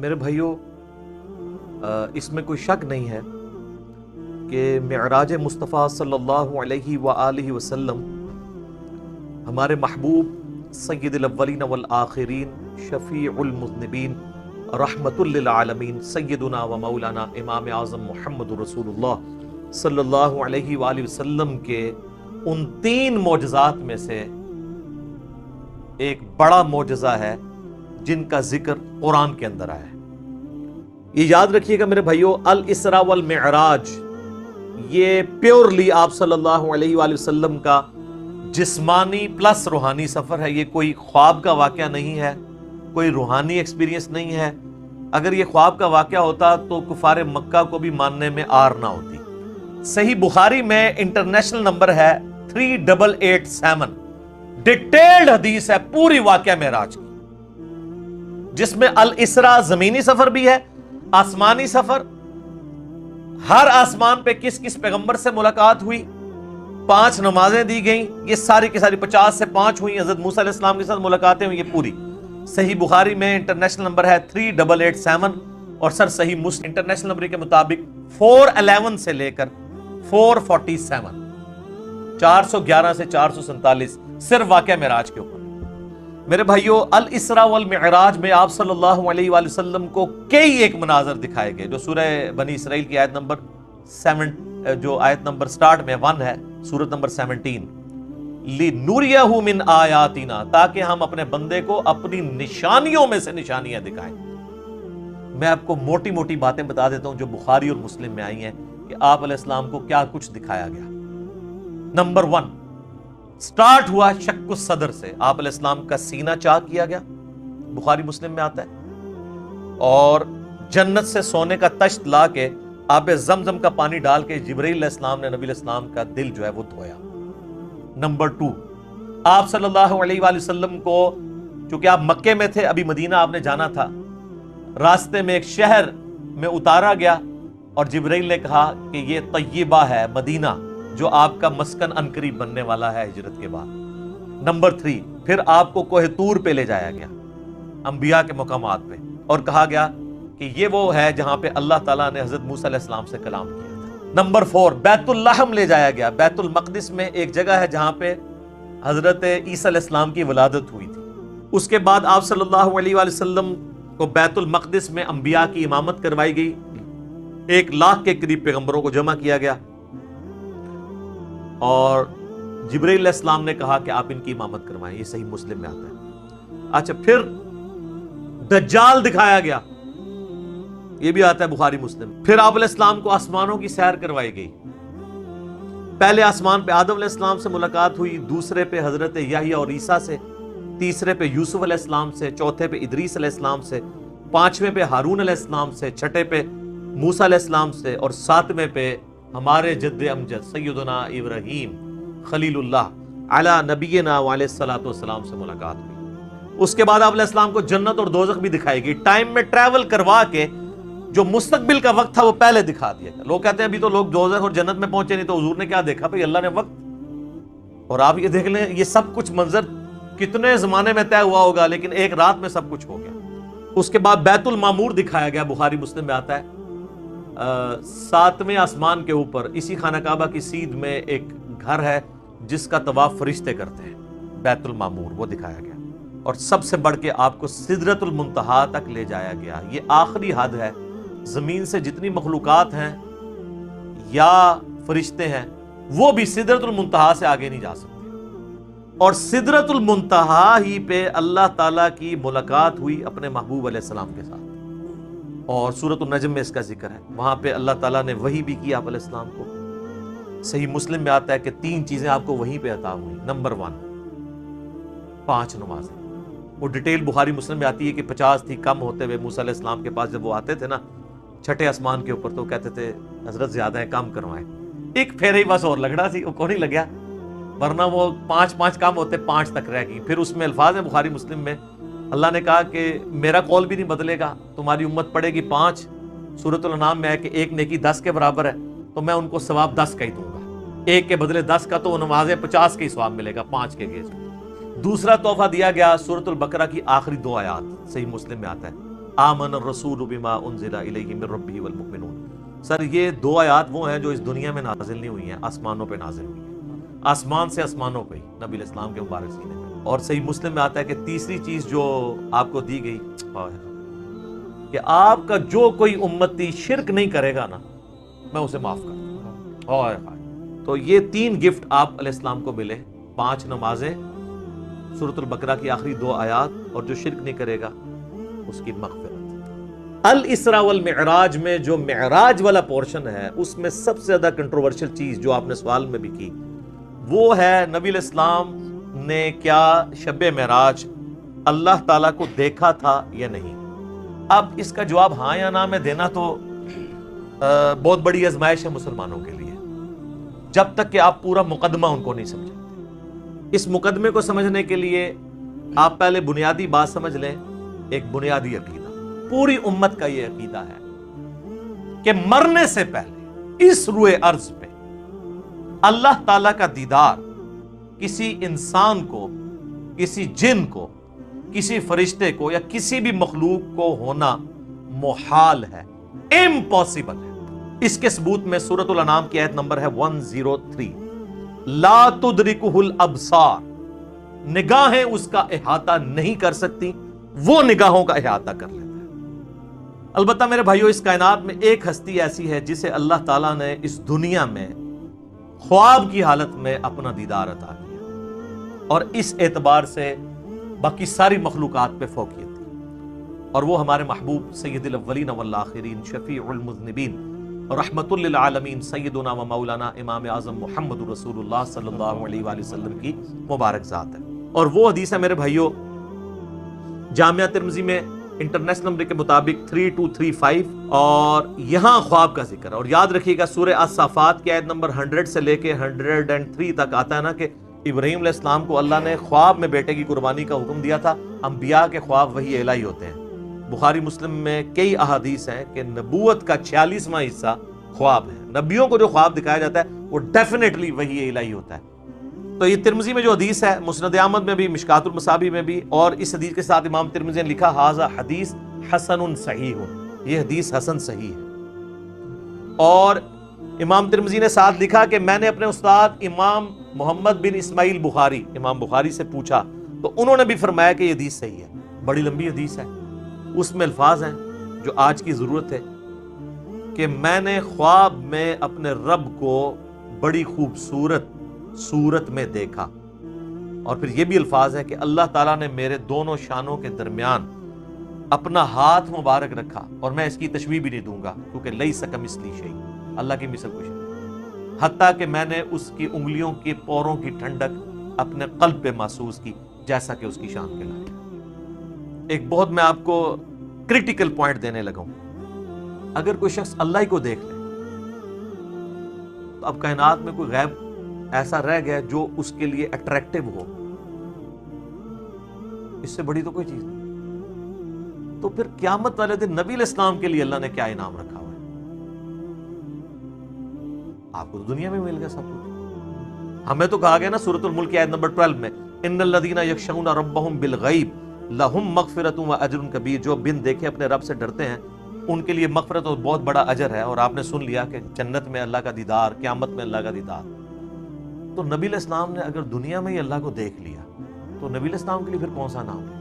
میرے بھائیوں، اس میں کوئی شک نہیں ہے کہ معراج مصطفیٰ صلی اللہ علیہ وآلہ وسلم ہمارے محبوب سید الاولین والآخرین، شفیع المذنبین، رحمت للعالمین، سیدنا و مولانا امام اعظم محمد رسول اللہ صلی اللہ علیہ وآلہ وسلم کے ان 3 معجزات میں سے ایک بڑا معجزہ ہے جن کا ذکر قرآن کے اندر آیا ہے۔ یہ یاد رکھیے گا میرے بھائیوں، الاسراء والمعراج یہ پیورلی آپ صلی اللہ علیہ وآلہ وسلم کا جسمانی پلس روحانی سفر ہے۔ یہ کوئی خواب کا واقعہ نہیں ہے، کوئی روحانی ایکسپیرینس نہیں ہے۔ اگر یہ خواب کا واقعہ ہوتا تو کفار مکہ کو بھی ماننے میں آر نہ ہوتی۔ صحیح بخاری میں انٹرنیشنل نمبر ہے 3887، ڈیٹیلڈ حدیث ہے پوری واقعہ معراج کی، جس میں الاسراء زمینی سفر بھی ہے، آسمانی سفر، ہر آسمان پہ کس کس پیغمبر سے ملاقات ہوئی، 5 نمازیں دی گئیں، یہ ساری کی ساری 50 سے 5 ہوئی، حضرت موسیٰ علیہ السلام کے ساتھ ملاقاتیں ہوئی، یہ پوری صحیح بخاری میں انٹرنیشنل نمبر ہے 3887، اور سر صحیح مسلم انٹرنیشنل نمبر کے مطابق 411 سے لے کر 447، 411 سے 447 صرف واقعہ معراج کے اوپر۔ میرے بھائیوں، الاسراء والمعراج میں آپ صلی اللہ علیہ وآلہ وسلم کو کئی ایک مناظر دکھائے گئے، جو سورہ بنی اسرائیل کی آیت نمبر 7 جو آیت نمبر سٹارٹ میں 1 ہے، سورت نمبر 17، لِنُرِيَهُ مِنْ آیاتنا، تاکہ ہم اپنے بندے کو اپنی نشانیوں میں سے نشانیاں دکھائیں۔ میں آپ کو موٹی موٹی باتیں بتا دیتا ہوں جو بخاری اور مسلم میں آئی ہیں کہ آپ علیہ السلام کو کیا کچھ دکھایا گیا۔ نمبر 1، سٹارٹ ہوا شق الصدر سے، آپ علیہ السلام کا سینہ چاک کیا گیا، بخاری مسلم میں آتا ہے، اور جنت سے سونے کا تشت لا کے آب زمزم کا پانی ڈال کے جبرائیل علیہ السلام نے نبی علیہ السلام کا دل جو ہے وہ دھویا۔ نمبر 2، آپ صلی اللہ علیہ وآلہ وسلم کو، چونکہ آپ مکے میں تھے، ابھی مدینہ آپ نے جانا تھا، راستے میں ایک شہر میں اتارا گیا اور جبرائیل نے کہا کہ یہ طیبہ ہے، مدینہ، جو آپ کا مسکن عنقریب بننے والا ہے ہجرت کے بعد۔ نمبر 3، پھر آپ کو کوہ طور پہ لے جایا گیا، انبیاء کے مقامات پہ، اور کہا گیا کہ یہ وہ ہے جہاں پہ اللہ تعالیٰ نے حضرت موسیٰ علیہ السلام سے کلام کیا تھا۔ نمبر 4، بیت اللحم لے جایا گیا، بیت المقدس میں ایک جگہ ہے جہاں پہ حضرت عیسیٰ علیہ السلام کی ولادت ہوئی تھی۔ اس کے بعد آپ صلی اللہ علیہ وآلہ وسلم کو بیت المقدس میں انبیاء کی امامت کروائی گئی، 1 لاکھ کے قریب پیغمبروں کو جمع کیا گیا، اور جبرائیل علیہ السلام نے کہا کہ آپ ان کی امامت کروائیں، یہ صحیح مسلم میں آتا ہے۔ اچھا، پھر دجال دکھایا گیا، یہ بھی آتا ہے بخاری مسلم۔ پھر آپ علیہ السلام کو آسمانوں کی سیر کروائی گئی، پہلے آسمان پہ آدم علیہ السلام سے ملاقات ہوئی، دوسرے پہ حضرت یحییٰ اور عیسیٰ سے، تیسرے پہ یوسف علیہ السلام سے، چوتھے پہ ادریس علیہ السلام سے، 5ویں پہ ہارون علیہ السلام سے، 6ٹھے پہ موسیٰ علیہ السلام سے، اور 7ویں پہ ہمارے جد امجد سیدنا ابراہیم خلیل اللہ علی نبینا وعلیہ الصلوۃ والسلام سے ملاقات ہوئی۔ اس کے بعد آپ علیہ السلام کو جنت اور دوزخ بھی دکھائی گئی، ٹائم میں ٹریول کروا کے جو مستقبل کا وقت تھا وہ پہلے دکھا دیا گیا۔ لوگ کہتے ہیں ابھی تو لوگ دوزخ اور جنت میں پہنچے نہیں، تو حضور نے کیا دیکھا؟ بھئی اللہ نے وقت، اور آپ یہ دیکھ لیں یہ سب کچھ منظر کتنے زمانے میں طے ہوا ہوگا، لیکن ایک رات میں سب کچھ ہو گیا۔ اس کے بعد بیت المعمور دکھایا گیا، بخاری مسلم میں آتا ہے، 7ویں آسمان کے اوپر اسی خانہ کعبہ کی سیدھ میں ایک گھر ہے جس کا طواف فرشتے کرتے ہیں، بیت المعمور، وہ دکھایا گیا۔ اور سب سے بڑھ کے آپ کو سدرۃ المنتہا تک لے جایا گیا، یہ آخری حد ہے، زمین سے جتنی مخلوقات ہیں یا فرشتے ہیں وہ بھی سدرۃ المنتہا سے آگے نہیں جا سکتے، اور سدرۃ المنتہا ہی پہ اللہ تعالیٰ کی ملاقات ہوئی اپنے محبوب علیہ السلام کے ساتھ، اور سورۃ النجم میں اس کا ذکر ہے، وہاں پہ اللہ تعالیٰ نے وحی بھی کی آپ علیہ السلام کو۔ صحیح مسلم میں آتا ہے کہ 3 چیزیں آپ کو وہیں پہ عطا ہوئی۔ نمبر 1، 5 نمازیں، وہ ڈیٹیل بخاری مسلم میں آتی ہے کہ 50 تھی، کم ہوتے ہوئے موسیٰ علیہ السلام کے پاس جب وہ آتے تھے نا 6ٹھے آسمان کے اوپر، تو کہتے تھے حضرت زیادہ ہیں، کم کروائیں، ایک پھیرے ہی بس اور لگنا سی، وہ کو نہیں لگیا، ورنہ وہ 5 کم ہوتے 5 تک رہ گئی۔ پھر اس میں الفاظ ہیں بخاری مسلم میں، اللہ نے کہا کہ میرا قول بھی نہیں بدلے گا، تمہاری امت پڑے گی 5، سورۃ الانعام میں ہے کہ 1 نیکی 10 کے برابر ہے، تو میں ان کو ثواب 10 کا ہی دوں گا، 1 کے بدلے 10 کا، تو نمازیں 50 کے ہی ثواب ملے گا 5 کے گیز میں۔ دوسرا تحفہ دیا گیا سورۃ البقرہ کی آخری 2 آیات، صحیح مسلم میں آتا ہے، آمن الرسول بما انزل الیہ من ربہ والمؤمنون. سر یہ دو آیات وہ ہیں جو اس دنیا میں نازل نہیں ہوئی ہیں، آسمانوں پہ نازل ہوئی ہیں، آسمان سے آسمانوں پہ نبی علیہ السلام کے مبارک سینے میں. اور صحیح مسلم میں آتا ہے کہ تیسری چیز جو آپ کو دی گئی کہ آپ کا جو کوئی امتی شرک نہیں کرے گا نا میں اسے معاف کر دوں گا. تو یہ 3 گفٹ آپ علیہ السلام کو ملے، 5 نمازیں، سورۃ البقرہ کی آخری 2 آیات، اور جو شرک نہیں کرے گا اس کی مغفرت. الاسراء والمعراج میں جو معراج والا پورشن ہے اس میں سب سے زیادہ کنٹروورشل چیز جو آپ نے سوال میں بھی کی وہ ہے نبی علیہ السلام نے کیا شب معراج اللہ تعالیٰ کو دیکھا تھا یا نہیں. اب اس کا جواب ہاں یا نہ میں دینا تو بہت بڑی آزمائش ہے مسلمانوں کے لیے، جب تک کہ آپ پورا مقدمہ ان کو نہیں سمجھتے. اس مقدمے کو سمجھنے کے لیے آپ پہلے بنیادی بات سمجھ لیں، ایک بنیادی عقیدہ. پوری امت کا یہ عقیدہ ہے کہ مرنے سے پہلے اس روئے ارض پہ اللہ تعالیٰ کا دیدار کسی انسان کو، کسی جن کو، کسی فرشتے کو یا کسی بھی مخلوق کو ہونا محال ہے، امپاسبل ہے. اس کے ثبوت میں سورۃ الانعام کی آیت نمبر ہے 103، لا تدرکہ الابصار، نگاہیں اس کا احاطہ نہیں کر سکتی، وہ نگاہوں کا احاطہ کر لیتا ہے. البتہ میرے بھائیو اس کائنات میں ایک ہستی ایسی ہے جسے اللہ تعالیٰ نے اس دنیا میں خواب کی حالت میں اپنا دیدار عطا کیا، اور اس اعتبار سے باقی ساری مخلوقات پہ فوقیت تھی، اور وہ ہمارے محبوب سید الاولین والآخرین، شفیع المذنبین، رحمت للعالمین، سیدنا و مولانا امام اعظم محمد رسول اللہ صلی اللہ علیہ وآلہ وسلم کی مبارک ذات ہے. اور وہ حدیث ہے میرے بھائیو جامعہ ترمذی میں انٹرنیشنل نمبر کے مطابق 3235، اور یہاں خواب کا ذکر ہے. اور یاد رکھیے گا سورہ الصافات کی آیت نمبر 100 سے لے کے 103 تک آتا ہے نا کہ ابراہیم علیہ السلام کو اللہ نے خواب میں بیٹے کی قربانی کا حکم دیا تھا. انبیاء کے خواب وحی الہی ہوتے ہیں. بخاری مسلم میں کئی احادیث ہیں کہ نبوت کا 46واں حصہ خواب ہے. نبیوں کو جو خواب دکھایا جاتا ہے وہ ڈیفینیٹلی وحی الہی ہوتا ہے. تو یہ ترمذی میں جو حدیث ہے، مسند احمد میں بھی، مشکات المصابیح میں بھی، اور اس حدیث کے ساتھ امام ترمذی نے لکھا ھذا حدیث حسن صحیح، یہ حدیث حسن صحیح ہے. اور امام ترمذی نے ساتھ لکھا کہ میں نے اپنے استاد امام محمد بن اسماعیل بخاری، امام بخاری سے پوچھا تو انہوں نے بھی فرمایا کہ یہ حدیث صحیح ہے. بڑی لمبی حدیث ہے، اس میں الفاظ ہیں جو آج کی ضرورت ہے کہ میں نے خواب میں اپنے رب کو بڑی خوبصورت صورت میں دیکھا. اور پھر یہ بھی الفاظ ہے کہ اللہ تعالیٰ نے میرے دونوں شانوں کے درمیان اپنا ہاتھ مبارک رکھا، اور میں اس کی تشبیہ بھی نہیں دوں گا کیونکہ لیس کمثلہ شیء، اللہ کی مثل کچھ نہیں، حتیٰ کہ میں نے اس کی انگلیوں کے پوروں کی ٹھنڈک اپنے قلب پہ محسوس کی جیسا کہ اس کی شان کے لائق. ایک بہت میں آپ کو کریٹیکل پوائنٹ دینے لگا ہوں، اگر کوئی شخص اللہ ہی کو دیکھ لے تو اب کائنات میں کوئی غیب ایسا رہ گیا جو اس کے لیے اٹریکٹیو ہو، اس سے بڑی تو کوئی چیز نہیں. تو پھر قیامت والے دن نبی علیہ السلام کے لیے اللہ نے کیا انعام رکھا ہوا ہے؟ آپ کو تو دنیا میں مل گیا سب کچھ. ہمیں تو کہا گیا نا سورۃ الملک آیت نمبر 12 میں، ان الذین یخشون ربهم بالغیب لہم مغفرۃ و اجر کبیر، جو بن دیکھے اپنے رب سے ڈرتے ہیں ان کے لیے مغفرت اور بہت بڑا اجر ہے. اور آپ نے سن لیا کہ جنت میں اللہ کا دیدار، قیامت میں اللہ کا دیدار. تو نبی علیہ السلام نے اگر دنیا میں ہی اللہ کو دیکھ لیا تو نبی علیہ السلام کے لیے پھر کون سا نام ہے؟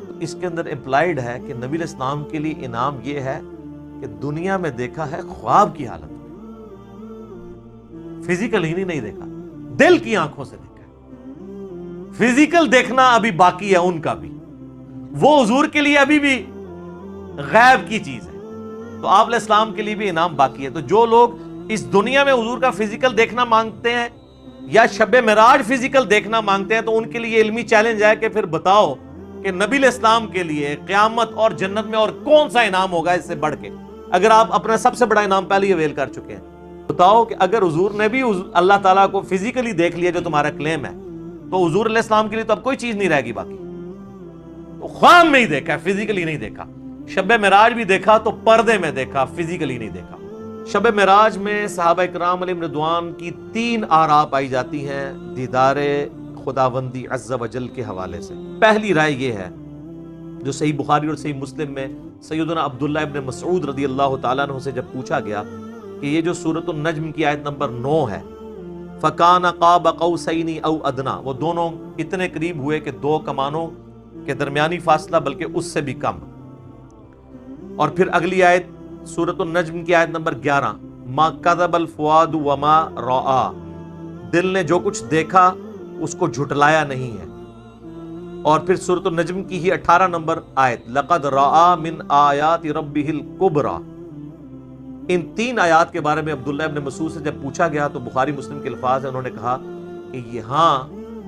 تو اس کے اندر امپلائیڈ ہے کہ نبی علیہ السلام کے لیے انعام یہ ہے کہ دنیا میں دیکھا ہے خواب کی حالت میں، فزیکل ہی نہیں دیکھا، دل کی آنکھوں سے دیکھا. فزیکل دیکھنا ابھی باقی ہے ان کا بھی، وہ حضور کے لیے ابھی بھی غیب کی چیز ہے. تو آپ علیہ السلام کے لیے بھی انعام باقی ہے. تو جو لوگ اس دنیا میں حضور کا فزیکل دیکھنا مانگتے ہیں یا شب معراج فزیکل دیکھنا مانگتے ہیں تو ان کے لیے علمی چیلنج ہے کہ پھر بتاؤ کہ نبی علیہ السلام کے لیے قیامت اور جنت میں اور کون سا انعام ہوگا اس سے بڑھ کے؟ اگر آپ اپنا سب سے بڑا انعام پہلے ہی اویل کر چکے ہیں، بتاؤ کہ اگر حضور نے بھی اللہ تعالیٰ کو فزیکلی دیکھ لیا جو تمہارا کلیم ہے تو حضور علیہ السلام کے لیے تو اب کوئی چیز نہیں رہے گی باقی. تو خواب میں ہی دیکھا، فزیکلی نہیں دیکھا. شب معراج بھی دیکھا تو پردے میں دیکھا، فزیکلی نہیں دیکھا. شب معراج میں صحابہ اکرام علیہم رضوان کی 3 آراء پائی جاتی ہیں دیدار خداوندی عز و جل کے حوالے سے. پہلی رائے یہ ہے جو صحیح بخاری اور صحیح مسلم میں سیدنا عبداللہ ابن مسعود رضی اللہ تعالیٰ عنہ سے جب پوچھا گیا کہ یہ جو سورۃ النجم کی آیت نمبر 9 ہے، فَكَانَ قَابَ قَوْسَيْنِ أَوْ أَدْنَىٰ، وہ دونوں اتنے قریب ہوئے کہ 2 کمانوں کے درمیانی فاصلہ بلکہ اس سے بھی کم۔ اور پھر اگلی آیت سورۃ النجم کی آیت نمبر 11، مَا كَذَبَ الْفُؤَادُ وَمَا رَأَىٰ، دل نے جو کچھ دیکھا اس کو جھٹلایا نہیں ہے۔ اور پھر سورۃ النجم کی ہی 18 نمبر آیت، لَقَدْ رَأَىٰ مِنْ آیَاتِ رَبِّهِ الْكُبْرَىٰ، ان 3 آیات کے بارے میں عبداللہ ابن مسعود سے جب پوچھا گیا تو بخاری مسلم کے الفاظ ہیں، انہوں نے کہا کہ یہاں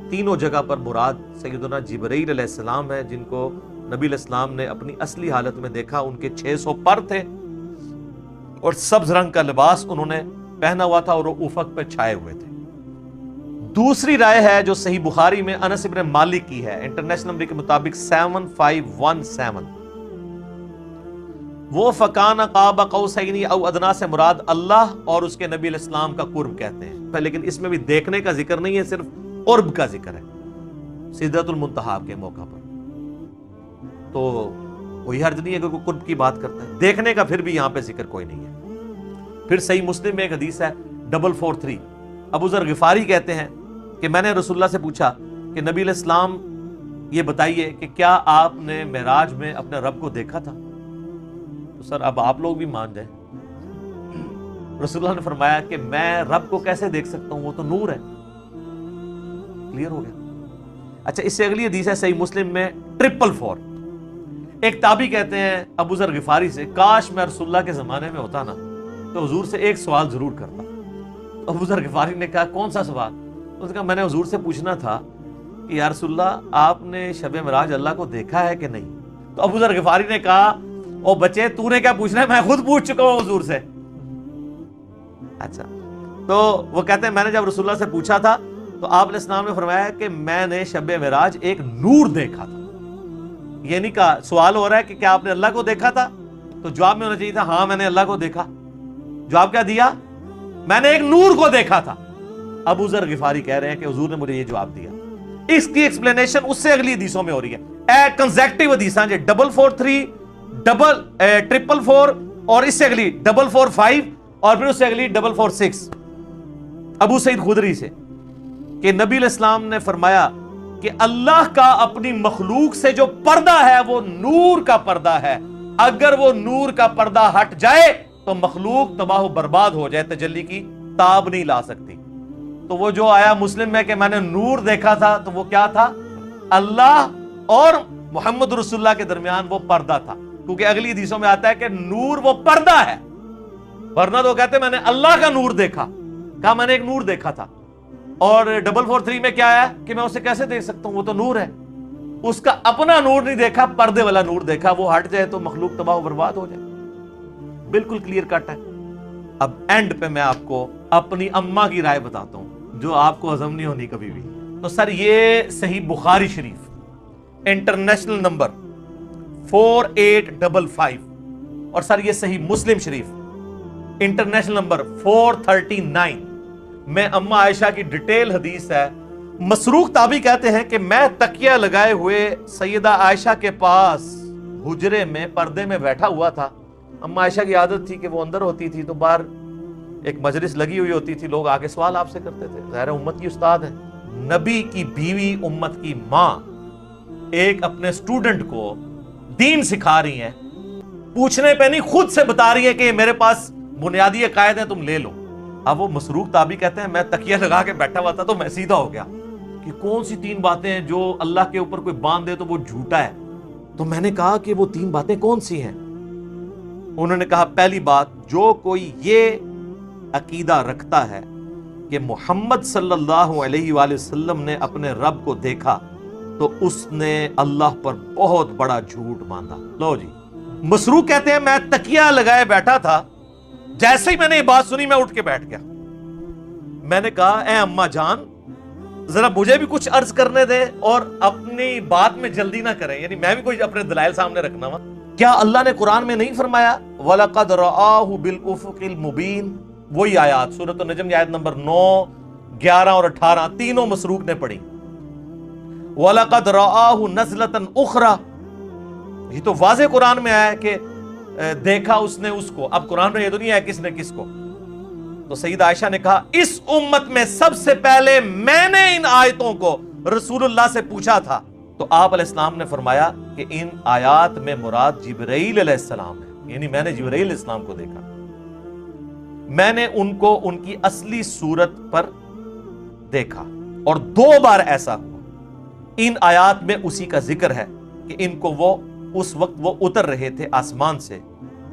تینوں جگہ پر مراد سیدنا جبرائیل علیہ السلام ہے، جن کو نبی علیہ السلام نے اپنی اصلی حالت میں دیکھا۔ ان کے 600 پر تھے اور سبز رنگ کا لباس انہوں نے پہنا ہوا تھا اور وہ افق پہ چھائے ہوئے تھے۔ دوسری رائے ہے جو صحیح بخاری میں انس ابن مالک کی ہے، انٹرنیشنل نمبر کے مطابق 7517، وہ فَكَانَ قَابَ قَوْسَيْنِ أَوْ أَدْنَىٰ سے مراد اللہ اور اس کے نبی علیہ السلام کا قرب کہتے ہیں، لیکن اس میں بھی دیکھنے کا ذکر نہیں ہے، صرف قرب کا ذکر ہے سدرۃ المنتہا کے موقع پر۔ تو کوئی حرج نہیں ہے اگر کوئی قرب کی بات کرتا ہے، دیکھنے کا پھر بھی یہاں پہ ذکر کوئی نہیں ہے۔ پھر صحیح مسلم میں ایک حدیث ہے 443، ابو ذر غفاری کہتے ہیں کہ میں نے رسول اللہ سے پوچھا کہ نبی علیہ السلام یہ بتائیے کہ کیا آپ نے معراج میں اپنے رب کو دیکھا تھا؟ تو سر اب آپ لوگ بھی مان جائیں۔ رسول اللہ نے فرمایا کہ میں رب کو کیسے دیکھ سکتا ہوں، وہ تو نور ہے۔ کلیئر ہو گیا؟ اچھا، اس سے اگلی حدیث ہے صحیح مسلم میں 444، ایک تابعی کہتے ہیں ابو ذر غفاری سے، کاش میں رسول اللہ کے زمانے میں ہوتا نا تو حضور سے ایک سوال ضرور کرتا۔ ابو ذر غفاری نے کہا کون سا سوال؟ اس نے کہا میں نے حضور سے پوچھنا تھا کہ یا رسول اللہ آپ نے شب معراج اللہ کو دیکھا ہے کہ نہیں؟ تو ابو ذر غفاری نے کہا او بچے تو نے کیا پوچھنا ہے، میں خود پوچھ چکا ہوں حضور سے۔ اچھا، تو وہ کہتے ہیں میں نے جب رسول اللہ سے پوچھا تھا تو آپ علیہ السلام نے فرمایا کہ میں نے شب معراج ایک نور دیکھا تھا۔ یہ نہیں کہا، سوال ہو رہا ہے کہ کیا آپ نے اللہ کو دیکھا تھا، تو جواب میں ہونا چاہیے تھا ہاں میں نے اللہ کو دیکھا۔ جواب کیا دیا؟ میں نے ایک نور کو دیکھا تھا۔ ابو ذر غفاری کہہ رہے ہیں کہ حضور نے مجھے یہ جواب دیا۔ اس کی ایکسپلینیشن اس سے اگلی حدیثوں میں ہو رہی ہے، کنزیکٹیو حدیثاں جو 443 444 اور اس سے اگلی 445 اور پھر اس سے اگلی 446 ابو سعید خدری سے کہ نبی علیہ السلام نے فرمایا کہ اللہ کا اپنی مخلوق سے جو پردہ ہے وہ نور کا پردہ ہے، اگر وہ نور کا پردہ ہٹ جائے تو مخلوق تباہ و برباد ہو جائے، تجلی کی تاب نہیں لا سکتی۔ تو وہ جو آیا مسلم میں کہ میں نے نور دیکھا تھا، تو وہ کیا تھا؟ اللہ اور محمد رسول اللہ کے درمیان وہ پردہ تھا، کیونکہ اگلی حدیثوں میں آتا ہے کہ نور وہ پردہ ہے، ورنہ تو کہتے میں نے اللہ کا نور دیکھا، کہا میں نے ایک نور دیکھا تھا۔ اور 443 میں کیا ہے کہ میں اسے کیسے دیکھ سکتا ہوں، وہ تو نور ہے۔ اس کا اپنا نور نہیں دیکھا، پردے والا نور دیکھا، وہ ہٹ جائے تو مخلوق تباہ و برباد ہو جائے۔ بالکل کلیئر کٹ ہے۔ اب اینڈ پہ میں آپ کو اپنی اماں کی رائے بتاتا ہوں جو آپ کو ہضم نہیں ہونی کبھی بھی۔ تو سر یہ صحیح بخاری شریف انٹرنیشنل نمبر 4855 اور سر یہ صحیح مسلم شریف انٹرنیشنل نمبر 439 میں اما عائشہ کی ڈیٹیل حدیث ہے۔ مسروق تابعی کہتے ہیں کہ میں تکیہ لگائے ہوئے سیدہ عائشہ کے پاس حجرے میں پردے میں بیٹھا ہوا تھا۔ اما عائشہ کی عادت تھی کہ وہ اندر ہوتی تھی تو باہر ایک مجلس لگی ہوئی ہوتی تھی، لوگ آگے سوال آپ سے کرتے تھے، ظاہر امت کی استاد ہے، نبی کی بیوی، امت کی ماں ایک اپنے سٹوڈنٹ کو دین سکھا رہی ہیں، پوچھنے پہ نہیں خود سے بتا رہی ہے کہ میرے پاس بنیادی عقائد ہیں تم لے لو۔ اب وہ مسروق تابعی کہتے ہیں میں تکیہ لگا کے بیٹھا ہوا تھا تو میں سیدھا ہو گیا کہ کون سی 3 باتیں ہیں جو اللہ کے اوپر کوئی باندھ دے تو وہ جھوٹا ہے۔ تو میں نے کہا کہ وہ 3 باتیں کون سی ہیں؟ انہوں نے کہا پہلی بات، جو کوئی یہ عقیدہ رکھتا ہے کہ محمد صلی اللہ علیہ وآلہ وسلم نے اپنے رب کو دیکھا تو اس نے اللہ پر بہت بڑا جھوٹ باندھا۔ لو جی، مسروق کہتے ہیں میں تکیہ لگائے بیٹھا تھا، جیسے ہی میں نے یہ بات سنی میں اٹھ کے بیٹھ گیا۔ میں نے کہا اے اماں جان ذرا مجھے بھی کچھ عرض کرنے دیں اور اپنی بات میں جلدی نہ کریں، یعنی میں بھی کوئی اپنے دلائل سامنے رکھنا وا۔ کیا اللہ نے قرآن میں نہیں فرمایا وَلَقَدْ رَآهُ بِالْأُفُقِ الْمُبِينِ؟ وہی آیات سورۃ النجم کی آیت نمبر 9، 11 اور 18 تینوں مسروق نے پڑھی۔ وَلَقَدْ رَآهُ نَزْلَةً أُخْرَى، یہ تو واضح قرآن میں آیا ہے کہ دیکھا اس نے اس کو. اب قرآن میں یہ تو نہیں ہے کس نے کس کو. تو سیدہ عائشہ نے کہا اس امت میں سب سے پہلے میں نے ان آیتوں کو رسول اللہ سے پوچھا تھا. تو آپ علیہ السلام نے فرمایا کہ ان آیات میں مراد جبرائیل علیہ السلام ہے، یعنی میں نے جبرائیل علیہ السلام کو دیکھا، میں نے ان کو ان کی اصلی صورت پر دیکھا، اور 2 بار ایسا ہوا. ان آیات میں اسی کا ذکر ہے کہ ان کو وہ اس وقت وہ اتر رہے تھے آسمان سے،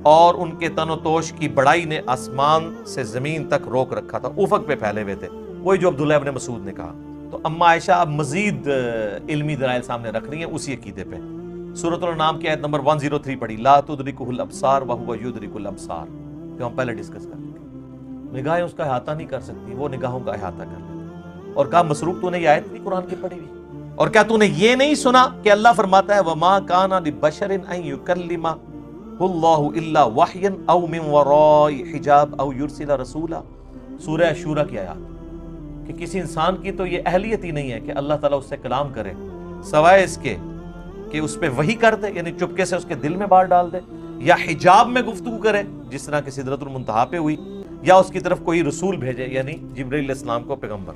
اور ان کے تن و توش کی بڑائی نے آسمان سے زمین تک روک رکھا تھا، افق پہ پھیلے ہوئے تھے، وہی جو عبداللہ ابن مسعود نے کہا. تو اما عائشہ اب مزید علمی دلائل سامنے رکھ رہی ہیں اسی عقیدے پہ. سورۃ الانعام کی آیت نمبر 103 پڑھی، لا تدرکہ الابصار وہو یدرک الابصار، جو ہم پہلے ڈسکس کر چکے. نگاہیں اس کا احاطہ نہیں کر سکتی، وہ نگاہوں کا احاطہ کر لیتا. اور کہا مسروق تو نے یہ آیت نہیں قرآن کی پڑھی ہوئی؟ اور کیا تو نے یہ نہیں سنا کہ اللہ فرماتا ہے وما کان لبشر ان یکلمہ اللہ الا وحیا او من وراء حجاب او یرسل رسولا. سورہ شورى کی آیات کہ کسی انسان کی تو یہ اہلیت ہی نہیں ہے کہ اللہ تعالیٰ اس سے کلام کرے سوائے اس کے کہ اس پہ وحی کر دے، یعنی چپکے سے اس کے دل میں بات ڈال دے، یا حجاب میں گفتگو کرے جس طرح کہ سدرۃ المنتہا پہ ہوئی، یا اس کی طرف کوئی رسول بھیجے یعنی جبرائیل علیہ السلام کو پیغمبر.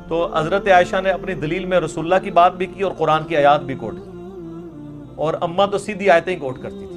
تو حضرت عائشہ نے اپنی دلیل میں رسول اللہ کی بات بھی کی اور قرآن کی آیات بھی کوٹ کی، اور اماں تو سیدھی آیتیں ہی کوٹ کرتی تھی.